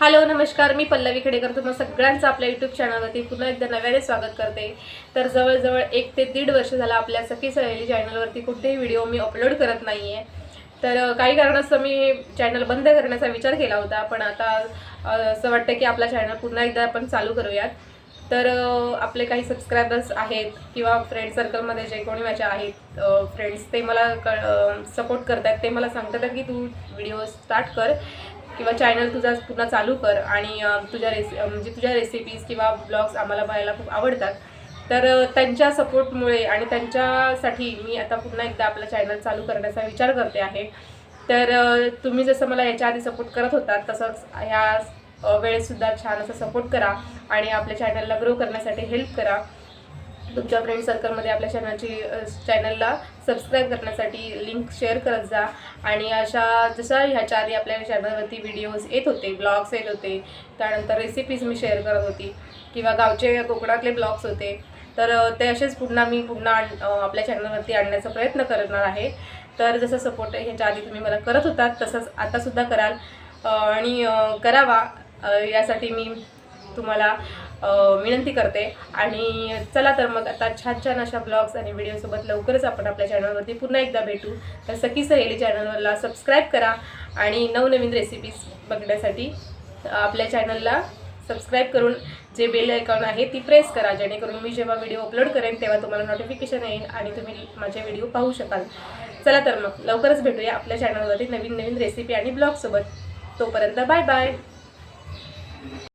Hello नमस्कार, मी पल्लवी खेडेकर तुम्हा सगळ्यांचं आपल्या यूट्यूब चॅनलवरती पुन्हा एकदा नव्याने स्वागत करते। तर जवळजवळ 1 ते 1.5 वर्ष झालं आपल्या सखी सहेली चॅनलवरती कुठलेही व्हिडिओ मी अपलोड करत नाही आहे। तर काही कारणास्तव मी चॅनल बंद करण्याचा विचार केला होता, पण आता असं वाटतं की आपला चॅनल पुन्हा एकदा आपण चालू करूयात। तर आपले काही सबस्क्रायबर्स आहेत किंवा फ्रेंड सर्कलमध्ये जे कोणी माझे आहेत फ्रेंड्स, ते मला सपोर्ट करतात। ते मला सांगतात की तू व्हिडिओ स्टार्ट कर किंवा चॅनल तुझा पुन्हा चालू कर आणि तुझ्या रेसिपीज किंवा ब्लॉग्स आम्हाला बघायला खूप आवडतात। तर त्यांच्या सपोर्टमुळे आणि त्यांच्यासाठी मी आता पुन्हा एकदा आपला चॅनल चालू करण्याचा विचार करते आहे। तर तुम्ही जसं मला याच्या आधी सपोर्ट करत होता तसंच ह्या वेळेसुद्धा छान असं सपोर्ट करा आणि आपल्या चॅनलला ग्रो करण्यासाठी हेल्प करा। तुमच्या फ्रेंड सर्कलमध्ये आपल्या चॅनलला सबस्क्राईब करण्यासाठी लिंक शेअर करत जा। आणि जसं ह्याच्या आधी आपल्या चॅनलवरती व्हिडिओज येत होते, ब्लॉग्स येत होते, त्यानंतर रेसिपीज मी शेअर करत होती किंवा गावचे कोकणातले ब्लॉग्स होते, तर ते असेच पुन्हा आपल्या चॅनलवरती आणण्याचा प्रयत्न करणार आहे। तर जसं सपोर्ट ह्याच्या आधी तुम्ही मला करत होतात तसंच आतासुद्धा कराल आणि करावा यासाठी मी तुम्हाला विनंती करते। आणि चला तर मग आता छान अशा ब्लॉग्स आणि व्हिडिओसोबत लवकरच आपण आपल्या चॅनलवरती पुन्हा एकदा भेटू। तर सखी सहेली चॅनलला सबस्क्राईब करा आणि नवनवीन रेसिपीज बघण्यासाठी आपल्या चॅनलला सबस्क्राईब करून जे बेल आयकॉन आहे ती प्रेस करा, जेणेकरून मी जेव्हा व्हिडिओ अपलोड करेन तेव्हा तुम्हाला नोटिफिकेशन येईल आणि तुम्ही माझे व्हिडिओ पाहू शकाल। चला तर मग लवकरच भेटूया आपल्या चॅनलवरती नवीन रेसिपी आणि ब्लॉगसोबत। तोपर्यंत बाय बाय।